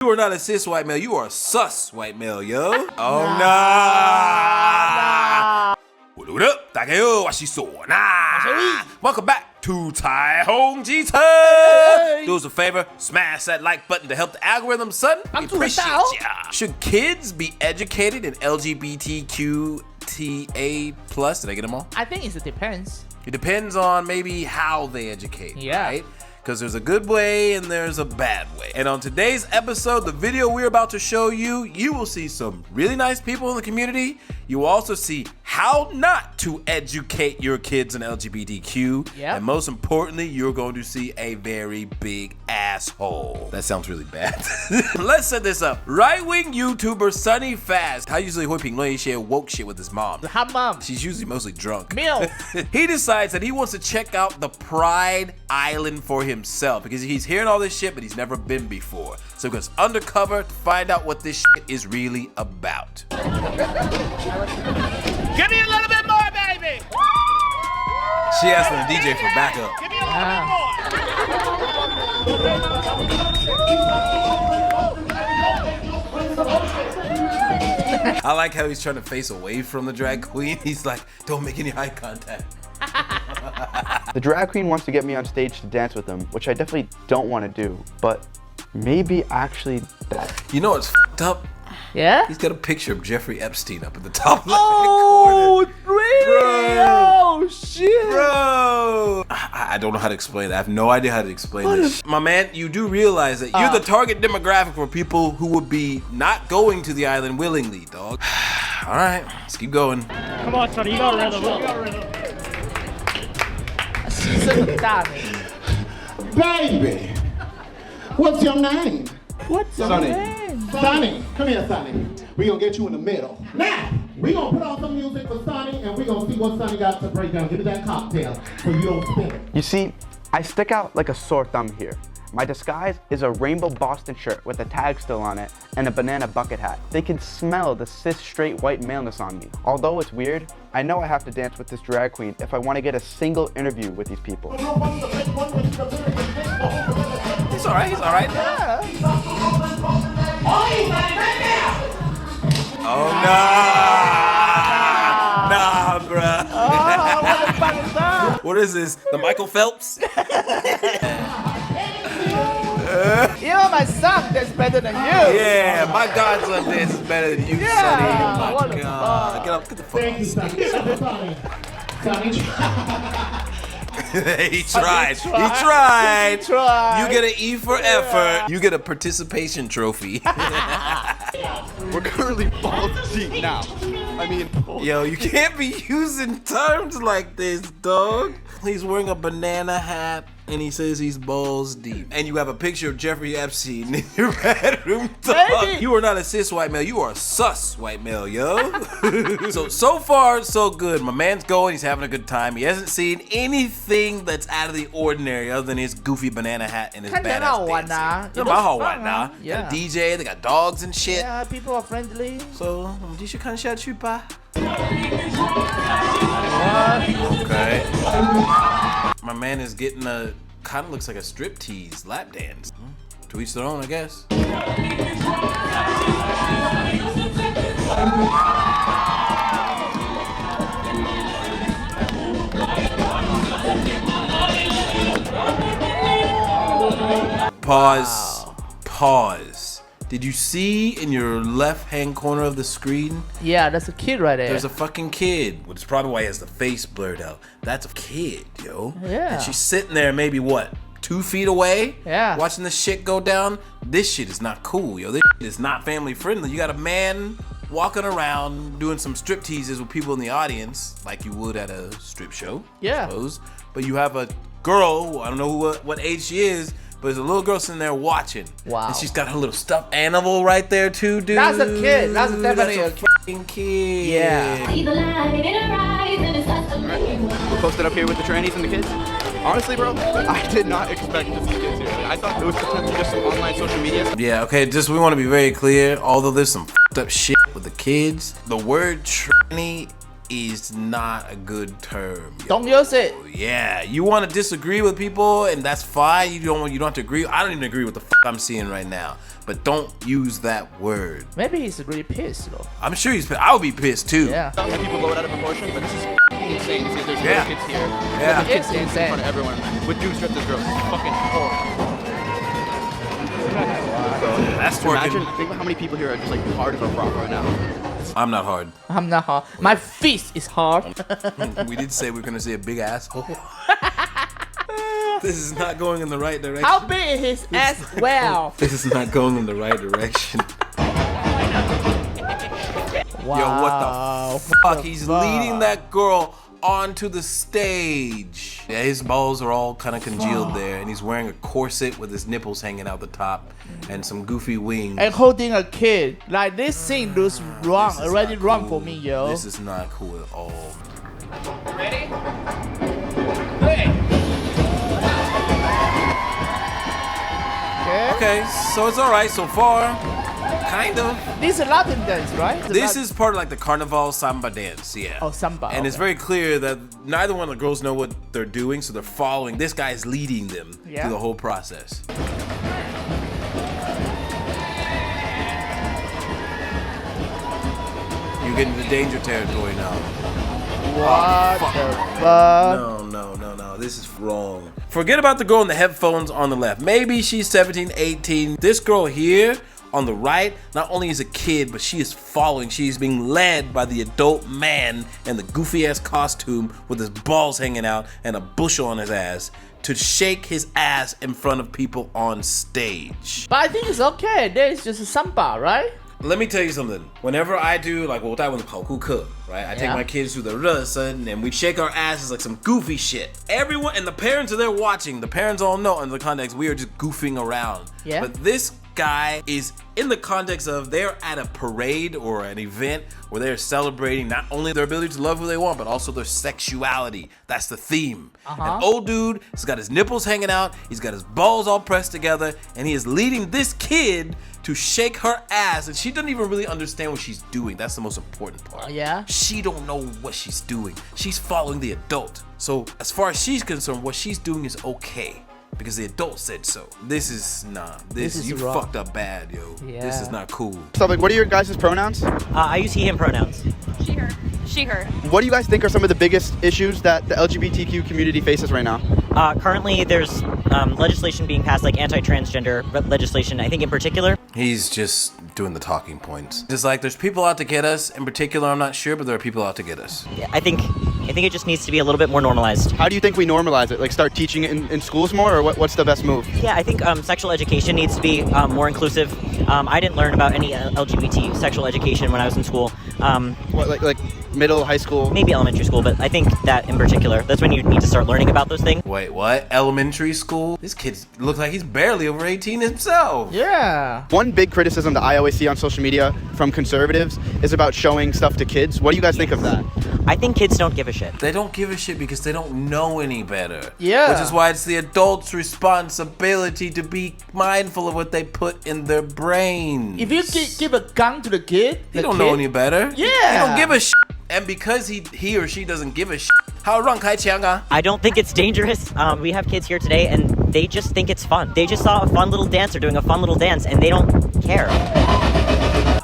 You are not a cis white male, you are a sus white male, yo. Oh, nah. What up? 大家好，我是唢呐。Welcome back to 彩虹机车。Do us a favor, smash that like button to help the algorithm, son. We appreciate ya. Should kids be educated in LGBTQTA+? Did I get them all? I think it depends. It depends on maybe how they educate, yeah. Right? Because there's a good way and there's a bad way. And on today's episode, the video we're about to show you, you will see some really nice people in the community. You will also see how not to educate your kids in LGBTQ. Yep. And most importantly, you're going to see a very big asshole. That sounds really bad. Let's set this up. Right-wing YouTuber Sunny Fast. 他usually会评论一些 woke shit with his mom. Her mom. She's usually mostly drunk. Meal. He decides that he wants to check out the Pride Island for himself because he's hearing all this shit, but he's never been before. So he goes undercover to find out what this shit is really about. Give me a little bit more, baby. She asked for the DJ for backup. Give me a little bit more. I like how he's trying to face away from the drag queen. He's like, don't make any eye contact. The drag queen wants to get me on stage to dance with him, which I definitely don't want to do, but maybe actually that. You know what's fucked up? Yeah? He's got a picture of Jeffrey Epstein up at the top left Oh, corner. really? Oh, shit. Bro! I don't know how to explain that. I have no idea how to explain this. My man, you do realize that you're the target demographic for people who would be not going to the island willingly, dog. All right, let's keep going. Come on, Sonny, you got rhythm. You got rhythm. Baby, what's your name? What's your name? Sonny. Come here, Sonny. We're gonna get you in the middle. Now, we're gonna put on some music for Sonny and we're gonna see what Sonny got to break down. Give me that cocktail so you don't spill it. You see, I stick out like a sore thumb here. My disguise is a rainbow Boston shirt with a tag still on it and a banana bucket hat. They can smell the cis straight white maleness on me. Although it's weird, I know I have to dance with this drag queen if I want to get a single interview with these people. He's all right, he's all right. Yeah. Oh, nah, bruh. Oh, what the fuck is that? What is this, the Michael Phelps? You know, my son is better than you. Yeah, my godson dance is better than you, Yeah, Sonny. Oh what my the God. fuck? Get up, get the fuck Thank you, Sonny. Sonny. He tried. He tried. He tried. You get an E for effort. You get a participation trophy. We're currently balls deep now. I mean, Yo, you can't be using terms like this, dog. He's wearing a banana hat and he says he's balls deep. And you have a picture of Jeffrey Epstein in your bedroom, dog. Baby. You are not a cis white male, you are a sus white male, yo. So far, so good. My man's going, he's having a good time. He hasn't seen anything that's out of the ordinary other than his goofy banana hat and his 看起来 badass 好玩啊 dancing. It 蛮好 looks 玩 fun, 啊 huh? Yeah. Got a DJ, they got dogs and shit. Yeah, people are friendly. So, 我们继续看下去吧。Okay. My man is getting a kind of looks like a striptease lap dance. To each their own, I guess. Pause. Wow. Pause. Did you see in your left-hand corner of the screen? Yeah, that's a kid right there. There's a fucking kid, which is probably why he has the face blurred out. That's a kid, yo. Yeah. And she's sitting there maybe, what, 2 feet away? Yeah. Watching this shit go down? This shit is not cool, yo. This shit is not family friendly. You got a man walking around doing some strip teases with people in the audience, like you would at a strip show, Yeah. I suppose. But you have a girl, I don't know what age she is, but there's a little girl sitting there watching. Wow. And she's got her little stuffed animal right there too, dude. That's a kid. That's definitely That's a kid. fucking kid. Yeah. we're posted up here with the trannies and the kids. Honestly, bro, I did not expect to see kids here. I thought it was potentially just some online social media. Yeah, okay, just we want to be very clear. Although there's some fucked up shit with the kids, the word tranny is not a good term. Don't use it. Yeah, you want to disagree with people, and that's fine. You don't have to agree. I don't even agree with the fuck I'm seeing right now. but don't use that word. Maybe he's really pissed though. I'm sure he's pissed. I would be pissed too. Yeah. Some people blow it out of proportion, but this is insane. See, there's Yeah. little kids here. Yeah. There's kids It's dancing in insane. front of everyone with dudes dressed as girls. It's fucking horrible. That's Imagine, working. think about how many people here are just like hard for rock right now. I'm not hard. I'm not hard. My fist is hard. We did say we're gonna say a big asshole. This is not going in the right direction. How big is his ass? Well. This is not going in the right direction. Wow. Yo, what the fuck? He's leading that girl onto the stage. Yeah, his balls are all kind of congealed there, and he's wearing a corset with his nipples hanging out the top and some goofy wings. And holding a kid. Like this scene looks wrong. This is Already not wrong cool. for me, yo. This is not cool at all. Ready? Hey! Okay, so it's all right so far. Kind of. This is Latin dance, right? This is part of like the carnival samba dance, yeah. Oh, samba. And it's very clear that neither one of the girls know what they're doing, so they're following. This guy is leading them Yeah. through the whole process. You're getting to danger territory now. What fuck. the fuck? No. This is wrong. Forget about the girl in the headphones on the left. Maybe she's 17, 18. This girl here on the right, not only is a kid, but she is following. She's being led by the adult man in the goofy ass costume with his balls hanging out and a bushel on his ass to shake his ass in front of people on stage. But I think it's okay. There's just a samba, right? Let me tell you something. Whenever I do, like, 我带我的跑酷课, right? I take Yeah. my kids through the 热身 and we shake our asses like some goofy shit. Everyone, and the parents are there watching. The parents all know in the context we are just goofing around. Yeah. But this guy is in the context of they're at a parade or an event where they're celebrating not only their ability to love who they want, but also their sexuality. That's the theme. An old dude, he's got his nipples hanging out, he's got his balls all pressed together, and he is leading this kid to shake her ass, and she doesn't even really understand what she's doing. That's the most important part. Yeah. She don't know what she's doing. She's following the adult. So as far as she's concerned, what she's doing is okay because the adult said so. This is This is you wrong. fucked up bad, yo. This Yeah. is not cool. So, like, what are your guys' pronouns? I use he, him pronouns. She, her. She, her. What do you guys think are some of the biggest issues that the LGBTQ community faces right now? Currently, there's legislation being passed, like anti-transgender legislation, I think in particular. He's just doing the talking points. It's like there's people out to get us. In particular, I'm not sure, but there are people out to get us. I think it just needs to be a little bit more normalized. How do you think we normalize it? Like, start teaching it in schools more, or what's the best move? Yeah, I think sexual education needs to be more inclusive. I didn't learn about any LGBT sexual education when I was in school. What, like middle, high school? Maybe elementary school, but I think that in particular, that's when you need to start learning about those things. Wait, what? Elementary school? This kid looks like he's barely over 18 himself. Yeah. One big criticism that I always see on social media from conservatives is about showing stuff to kids. What do you guys think of that? I think kids don't give a shit. They don't give a shit because they don't know any better. Yeah. Which is why it's the adult's responsibility to be mindful of what they put in their brain. If you give a gun to the kid, He don't know any better. Yeah. He don't give a shit. And because he or she doesn't give a shit, how 让开枪啊? I don't think it's dangerous. We have kids here today, and they just think it's fun. They just saw a fun little dancer doing a fun little dance, and they don't care.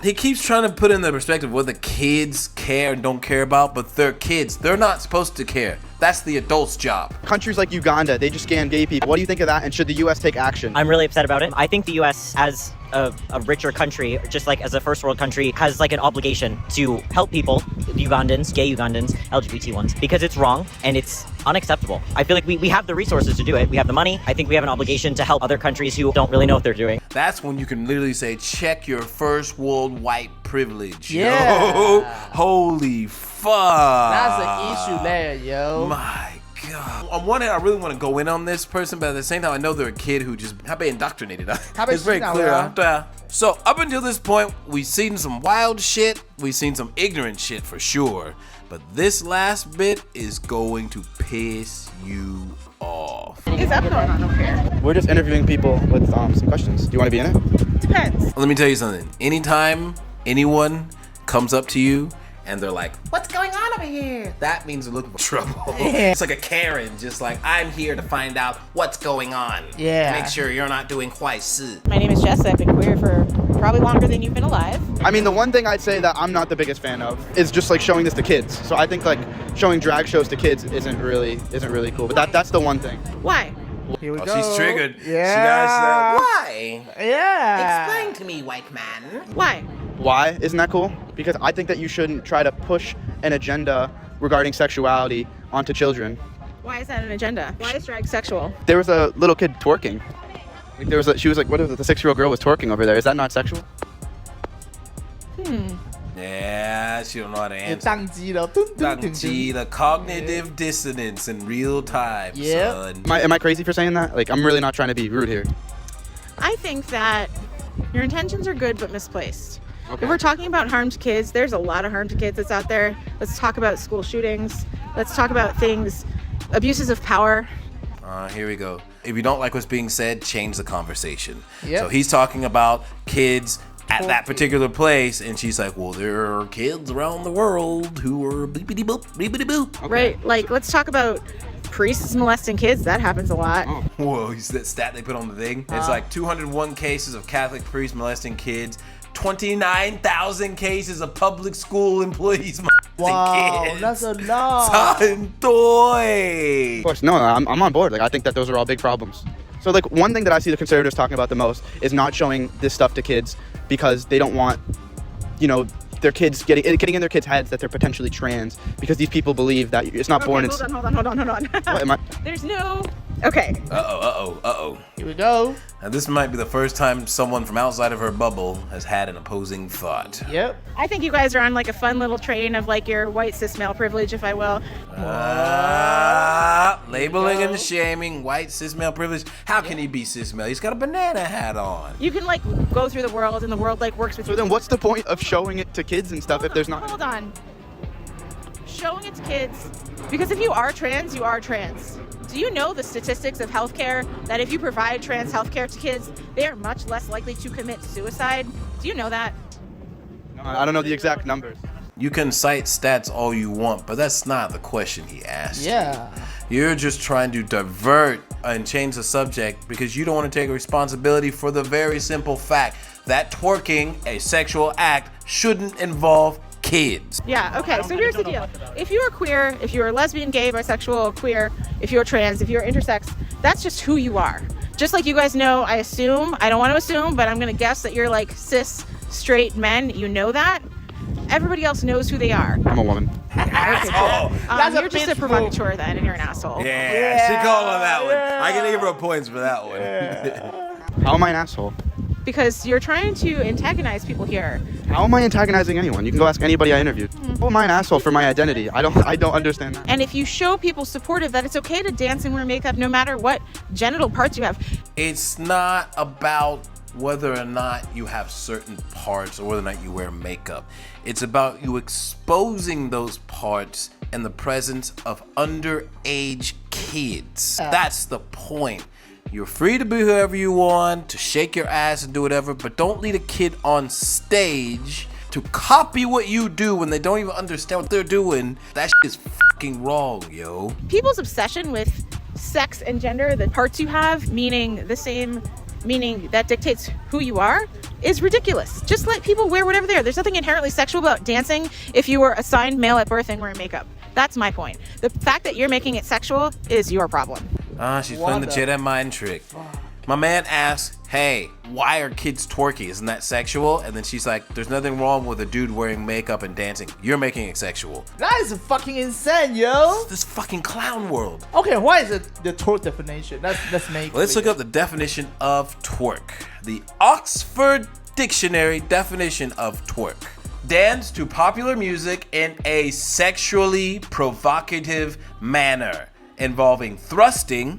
He keeps trying to put in the perspective what the kids care and don't care about, but they're kids. They're not supposed to care. That's the adult's job. Countries like Uganda, they just scam gay people. What do you think of that, and should the U.S. take action? I'm really upset about it. I think the U.S. as a richer country, just like as a first world country, has like an obligation to help people, Ugandans, gay Ugandans, LGBT ones, because it's wrong and it's unacceptable. I feel like we have the resources to do it. We have the money. I think we have an obligation to help other countries who don't really know what they're doing. That's when you can literally say, check your first world white privilege. Yeah. Yo. Holy fuck. That's the issue there, yo. My God. On one hand, I really want to go in on this person, but at the same time, I know they're a kid who just 他被 indoctrinated. It's very clear. So up until this point, we've seen some wild shit. We've seen some ignorant shit for sure. But this last bit is going to piss you off. Is that going on over here? We're just interviewing people with some questions. Do you want to be in it? Depends. Let me tell you something. Anytime anyone comes up to you and they're like, What's going on out of here. That means they're looking for trouble. It's like a Karen, just like, I'm here to find out what's going on. Yeah. Make sure you're not doing 坏事. My name is Jess. I've been queer for probably longer than you've been alive. I mean, the one thing I'd say that I'm not the biggest fan of is just like showing this to kids. So I think like showing drag shows to kids isn't really cool. But that's the one thing. Why? Here we Oh, go. she's triggered. Yeah. She got why? Yeah. Explain to me, white man. Why? Why isn't that cool? Because I think that you shouldn't try to push an agenda regarding sexuality onto children. Why is that an agenda? Why is drag sexual? There was a little kid twerking. Like she was like, what is it? The 6-year-old girl was twerking over there. Is that not sexual? Yeah, she don't know how to answer. 宕机了，咚咚咚咚。 The cognitive dissonance in real time, Yep. son. Am I crazy for saying that? Like, I'm really not trying to be rude here. I think that your intentions are good but misplaced. Okay. If we're talking about harm to kids, there's a lot of harm to kids that's out there. Let's talk about school shootings. Let's talk about things, abuses of power. Here we go. If you don't like what's being said, change the conversation. Yep. So he's talking about kids at that particular place, and she's like, well, there are kids around the world who are bleepity boop, bleepity boop. Right? Like, let's talk about priests molesting kids. That happens a lot. Whoa, you see that stat they put on the thing? It's like 201 cases of Catholic priests molesting kids, 29,000 cases of public school employees molesting Wow, kids. that's a lot. Santoy. Of course, no, I'm on board. Like, I think that those are all big problems. So, like, one thing that I see the conservatives talking about the most is not showing this stuff to kids because they don't want, you know, their kids getting in their kids' heads that they're potentially trans because these people believe that it's not born in. Hold on. What am I? There's no. Okay. Uh-oh. Here we go. Now, this might be the first time someone from outside of her bubble has had an opposing thought. Yep. I think you guys are on like a fun little train of like your white cis male privilege, if I will. Labeling and shaming white cis male privilege. How can he be cis male? He's got a banana hat on. You can like go through the world and the world like works with So you. then, what's the point of showing it to kids and stuff if there's not? Hold on. Showing it to kids, because if you are trans, you are trans. Do you know the statistics of healthcare that if you provide trans healthcare to kids, they are much less likely to commit suicide? Do you know that? No, I don't know the exact numbers. You can cite stats all you want, but that's not the question he asked. Yeah. You're just trying to divert and change the subject because you don't want to take responsibility for the very simple fact that twerking, a sexual act, shouldn't involve kids. Yeah, okay, so here's the deal. If you are queer, if you're lesbian, gay, bisexual, queer, if you're trans, if you're intersex, that's just who you are. Just like you guys know, I don't want to assume, but I'm going to guess that you're like cis, straight men. You know that. Everybody else knows who they are. I'm a woman. Okay, cool. That's a you're just a bitch provocateur then, and you're an asshole. Yeah, she called on that one. I can give her points for that one. How am I an asshole? Because you're trying to antagonize people here. How am I antagonizing anyone? You can go ask anybody I interviewed. How am I an asshole for my identity? I don't understand that. And if you show people supportive that it's okay to dance and wear makeup no matter what genital parts you have. It's not about whether or not you have certain parts or whether or not you wear makeup. It's about you exposing those parts in the presence of underage kids. That's the point. You're free to be whoever you want, to shake your ass and do whatever, but don't lead a kid on stage to copy what you do when they don't even understand what they're doing. That shit is fucking wrong, yo. People's obsession with sex and gender, the parts you have, meaning that dictates who you are, is ridiculous. Just let people wear whatever they are. There's nothing inherently sexual about dancing if you were assigned male at birth and wearing makeup. That's my point. The fact that you're making it sexual is your problem. She's playing the Jedi mind trick. My man asks, hey, why are kids twerking? Isn't that sexual? And then she's like, there's nothing wrong with a dude wearing makeup and dancing. You're making it sexual. That is fucking insane, yo. This fucking clown world. Okay, what is the twerk definition? Let's make. Let's look up the definition of twerk. The Oxford Dictionary definition of twerk. Dance to popular music in a sexually provocative manner, involving thrusting,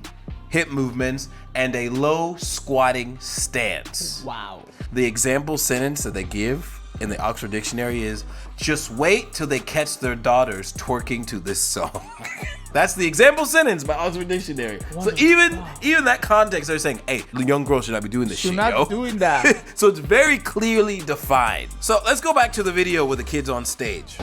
hip movements, and a low squatting stance. Wow. The example sentence that they give in the Oxford Dictionary is, just wait till they catch their daughters twerking to this song. That's the example sentence by Oxford Dictionary. So even that context, they're saying, hey, the young girl should not be doing this shit, Should not yo. be doing that. So it's very clearly defined. So let's go back to the video with the kids on stage.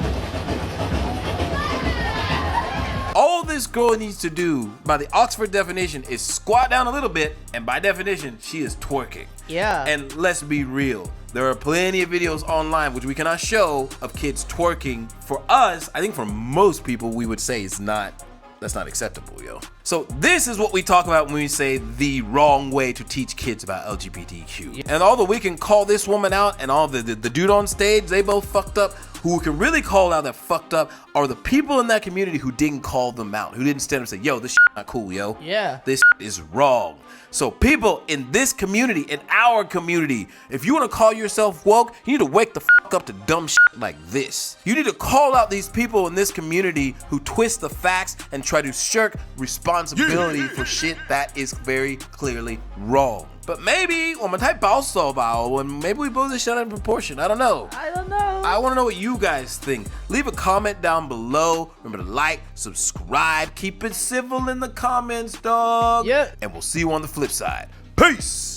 this girl needs to do, by the Oxford definition, is squat down a little bit, and by definition, she is twerking. Yeah. And let's be real. There are plenty of videos online which we cannot show of kids twerking. For us, I think for most people, we would say that's not acceptable, yo. So this is what we talk about when we say the wrong way to teach kids about LGBTQ. And although we can call this woman out and all the dude on stage, they both fucked up, who can really call out that fucked up are the people in that community who didn't call them out, who didn't stand up and say, yo, this shit not cool, yo. Yeah. This shit is wrong. So people in this community, in our community, if you want to call yourself woke, you need to wake the fuck up to dumb shit like this. You need to call out these people in this community who twist the facts and try to shirk responsibility for shit that is very clearly wrong. But maybe, 我们太保守吧, or maybe we blow this shit out of proportion. I don't know. I don't know. I want to know what you guys think. Leave a comment down below. Remember to like, subscribe, keep it civil in the comments, dog. Yeah. And we'll see you on the flip side. Peace.